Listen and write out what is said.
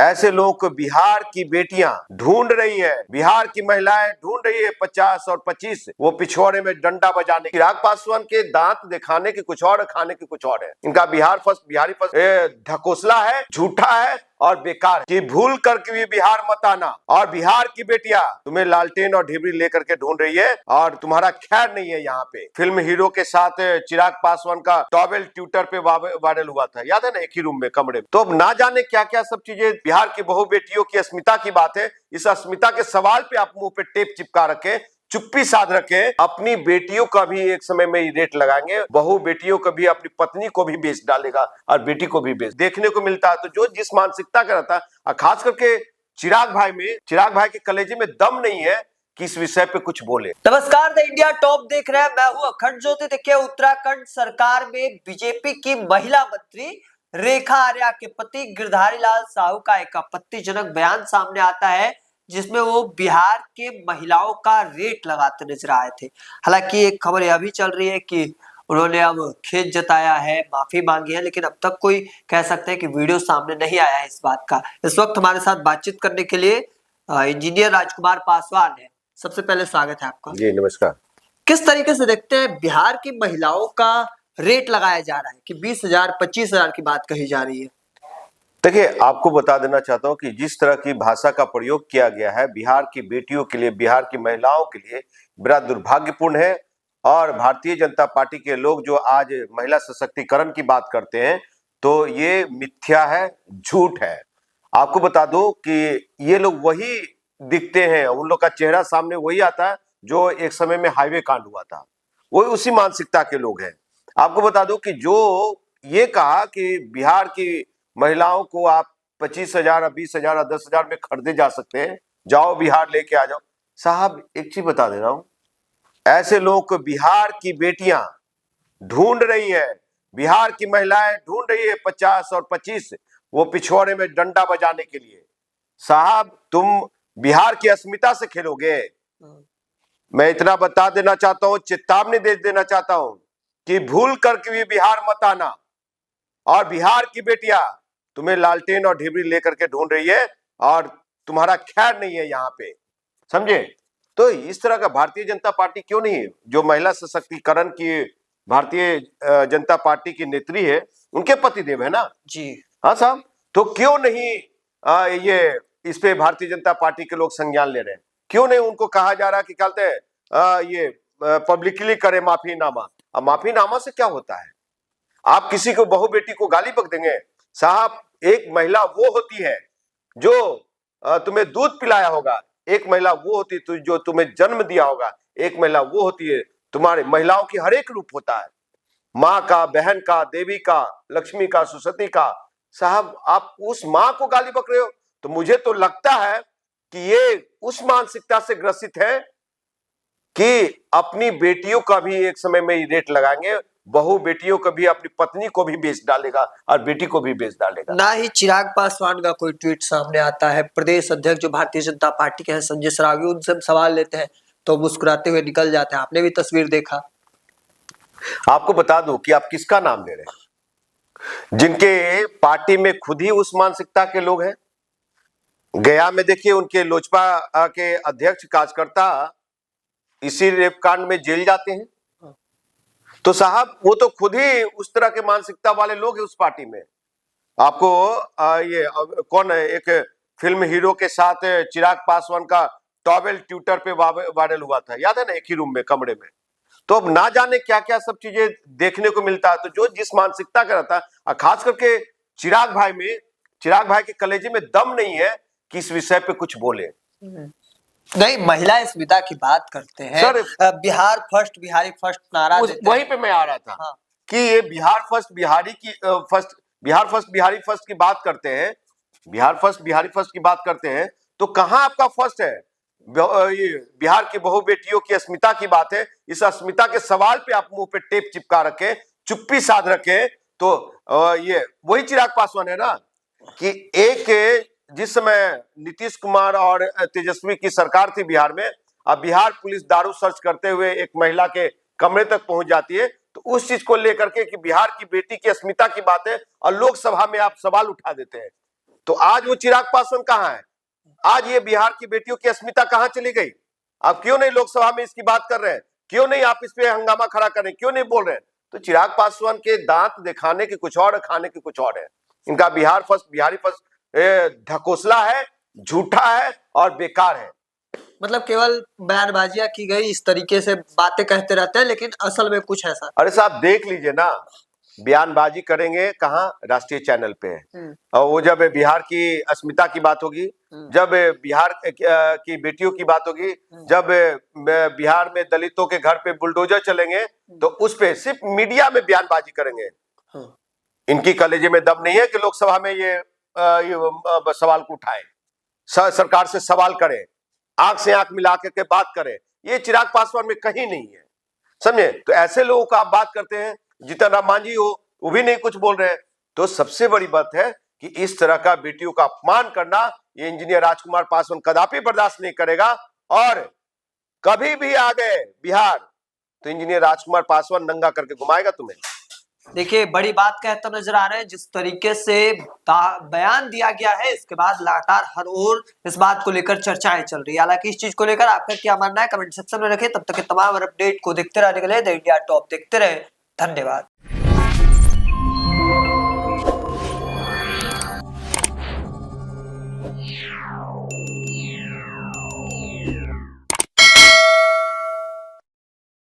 ऐसे लोगों को बिहार की बेटियां ढूंढ रही है, बिहार की महिलाएं ढूंढ रही है 50 और 25 वो पिछवाड़े में डंडा बजाने। चिराग पासवान के दांत दिखाने की कुछ और है, खाने की कुछ और है। इनका बिहारी फर्स्ट ढकोसला है, झूठा है और बेकार कि भूल करके भी बिहार मत आना। और बिहार की बेटियां तुम्हें लालटेन और ढिबरी लेकर के ढूंढ रही है और तुम्हारा खैर नहीं है। यहाँ पे फिल्म हीरो के साथ चिराग पासवान का टॉवेल ट्विटर पे वायरल हुआ था, याद है ना, एक ही रूम में कमरे में। तो अब ना जाने क्या क्या सब चीजें। बिहार की बहु बेटियों की अस्मिता की बात है। इस अस्मिता के सवाल पे आप मुंह पे टेप चिपका रखे, चुप्पी साध रखे। अपनी बेटियों का भी एक समय में रेट लगाएंगे, बहु बेटियों को भी, अपनी पत्नी को भी बेच डालेगा और बेटी को भी बेच देखने को मिलता है। तो जो जिस मानसिकता का रहता है, और खास करके चिराग भाई के कलेजे में दम नहीं है कि इस विषय पे कुछ बोले। नमस्कार, द इंडिया टॉप देख रहे हैं, मैं हूं अखंड ज्योति। देखिए, उत्तराखंड सरकार में बीजेपी की महिला मंत्री रेखा आर्या के पति गिरधारी लाल साहू का एक आपत्तिजनक बयान सामने आता है, जिसमें वो बिहार के महिलाओं का रेट लगाते नजर आए थे। हालांकि एक खबर यह भी चल रही है कि उन्होंने अब खेद जताया है, माफी मांगी है, लेकिन अब तक कोई कह सकते हैं कि वीडियो सामने नहीं आया है इस बात का। इस वक्त हमारे साथ बातचीत करने के लिए इंजीनियर राजकुमार पासवान है। सबसे पहले स्वागत है आपका। जी नमस्कार। किस तरीके से देखते हैं बिहार की महिलाओं का रेट लगाया जा रहा है कि 20,000 25,000 की बात कही जा रही है? देखिए, आपको बता देना चाहता हूं कि जिस तरह की भाषा का प्रयोग किया गया है बिहार की बेटियों के लिए, बिहार की महिलाओं के लिए, बड़ा दुर्भाग्यपूर्ण है। और भारतीय जनता पार्टी के लोग जो आज महिला सशक्तिकरण की बात करते हैं, तो ये मिथ्या है, झूठ है। आपको बता दूं कि ये लोग वही दिखते हैं, उन लोग का चेहरा सामने वही आता है जो एक समय में हाईवे कांड हुआ था। वो उसी मानसिकता के लोग हैं। आपको बता दूं कि जो ये कहा कि बिहार की महिलाओं को आप 25,000 20,000 और 10,000 में खरीदे जा सकते हैं, जाओ बिहार लेके आ जाओ। साहब एक चीज बता दे रहा हूं, ऐसे लोगों को बिहार की बेटियां ढूंढ रही है, बिहार की महिलाएं ढूंढ रही है 50 और 25 वो पिछवाड़े में डंडा बजाने के लिए। साहब तुम बिहार की अस्मिता से खेलोगे। मैं इतना बता देना चाहता हूं, चेतावनी दे देना चाहता हूं कि भूल करके भी बिहार मत आना। और बिहार की बेटियां तुम्हें लालटेन और ढिबरी लेकर के ढूंढ रही है और तुम्हारा खैर नहीं है यहाँ पे, समझे। तो इस तरह का भारतीय जनता पार्टी क्यों नहीं, जो महिला सशक्तिकरण की भारतीय जनता पार्टी की नेत्री है, उनके पतिदेव है ना जी हाँ साहब, तो क्यों नहीं ये इस पे भारतीय जनता पार्टी के लोग संज्ञान ले रहे हैं? क्यों नहीं उनको कहा जा रहा कि कहते हैं ये पब्लिकली करे माफीनामा। अब माफीनामा से क्या होता है? आप किसी को, बहु बेटी को गाली बक देंगे? साहब एक महिला वो होती है जो तुम्हें दूध पिलाया होगा, एक महिला वो होती है जो तुम्हें जन्म दिया होगा, एक महिला वो होती है, तुम्हारे महिलाओं की हर एक रूप होता है, माँ का, बहन का, देवी का, लक्ष्मी का, सरस्वती का। साहब आप उस माँ को गाली बक रहे हो। तो मुझे तो लगता है कि ये उस मानसिकता से ग्रसित है कि अपनी बेटियों का भी एक समय में रेट लगाएंगे, बहु बेटियों को भी, अपनी पत्नी को भी बेच डालेगा और बेटी को भी बेच डालेगा। ना ही चिराग पासवान का कोई ट्वीट सामने आता है। प्रदेश अध्यक्ष जो भारतीय जनता पार्टी के हैं संजय सरावगी, उनसे हम सवाल लेते हैं तो मुस्कुराते हुए निकल जाते हैं। आपने भी तस्वीर देखा। आपको बता दूं कि आप किसका नाम ले रहे हैं, जिनके पार्टी में खुद ही उस मानसिकता के लोग हैं। गया में देखिए, उनके लोजपा के अध्यक्ष कार्यकर्ता इसी रेप कांड में जेल जाते हैं। तो साहब वो तो खुद ही उस तरह के मानसिकता वाले लोग हैं उस पार्टी में। आपको ये कौन है, एक फिल्म हीरो के साथ चिराग पासवान का टॉवेल ट्विटर पे वायरल हुआ था, याद है ना, एक ही रूम में कमरे में। तो अब ना जाने क्या क्या सब चीजें देखने को मिलता है। तो जो जिस मानसिकता का रहता है, और खास करके चिराग भाई के कलेजे में दम नहीं है कि इस विषय पे कुछ बोले। नहीं, महिला अस्मिता की बात करते हैं sir, Bihar first, Bihari first नारा देते वहीं पे मैं आ रहा था। हाँ। कि ये बिहार फर्स्ट बिहारी फर्स्ट की बात करते हैं, बिहार फर्स्ट बिहारी फर्स्ट की बात करते हैं, तो कहां आपका फर्स्ट है? ये बिहार की बहु बेटियों की अस्मिता की बात है। इस अस्मिता के सवाल पे आप मुंह पे टेप चिपका रखे, चुप्पी साध रखे। तो ये वही चिराग पासवान है ना कि एक जिस समय नीतीश कुमार और तेजस्वी की सरकार थी बिहार में, अब बिहार पुलिस दारू सर्च करते हुए एक महिला के कमरे तक पहुंच जाती है। तो उस चीज को लेकर के कि बिहार की बेटी की अस्मिता की बात है और लोकसभा में आप सवाल उठा देते हैं। तो आज वो चिराग पासवान कहाँ है? आज ये बिहार की बेटियों की अस्मिता कहाँ चली गई? आप क्यों नहीं लोकसभा में इसकी बात कर रहे हैं? क्यों नहीं आप इस पे हंगामा खड़ा कर रहे हैं? क्यों नहीं बोल रहे हैं? तो चिराग पासवान के दांत दिखाने के कुछ और, खाने के कुछ और है। इनका बिहारी फर्स्ट ढकोसला है, झूठा है और बेकार है। मतलब केवल बयानबाजियां की गई, इस तरीके से बातें कहते रहते हैं, लेकिन असल में कुछ ऐसा। अरे साहब देख लीजिए ना, बयानबाजी करेंगे कहाँ? राष्ट्रीय चैनल पे। और वो जब बिहार की अस्मिता की बात होगी, जब बिहार की बेटियों की बात होगी, जब बिहार में दलितों के घर पे बुलडोजर चलेंगे, तो उस पे सिर्फ मीडिया में बयानबाजी करेंगे। इनकी कलेजे में दम नहीं है कि लोकसभा में ये सवाल को उठाएं, सरकार से सवाल करें, आंख से आंख मिला करके बात करें। ये चिराग पासवान में कहीं नहीं है, समझे? तो ऐसे लोगों का आप बात करते हैं। जीतन राम मांझी हो, वो भी नहीं कुछ बोल रहे हैं। तो सबसे बड़ी बात है कि इस तरह का बेटियों का अपमान करना ये इंजीनियर राजकुमार पासवान कदापि बर्दाश्त नहीं करेगा। और कभी भी आ गए बिहार तो इंजीनियर राजकुमार पासवान नंगा करके घुमाएगा तुम्हें। देखिए, बड़ी बात कहता नजर आ रहे हैं, जिस तरीके से बयान दिया गया है, इसके बाद लगातार हर ओर इस बात को लेकर चर्चाएं चल रही है। हालांकि इस चीज को लेकर आपका क्या मानना है, कमेंट सेक्शन में रखें। तब तक के तमाम अपडेट को देखते रहने के लिए द इंडिया टॉप देखते रहे। धन्यवाद।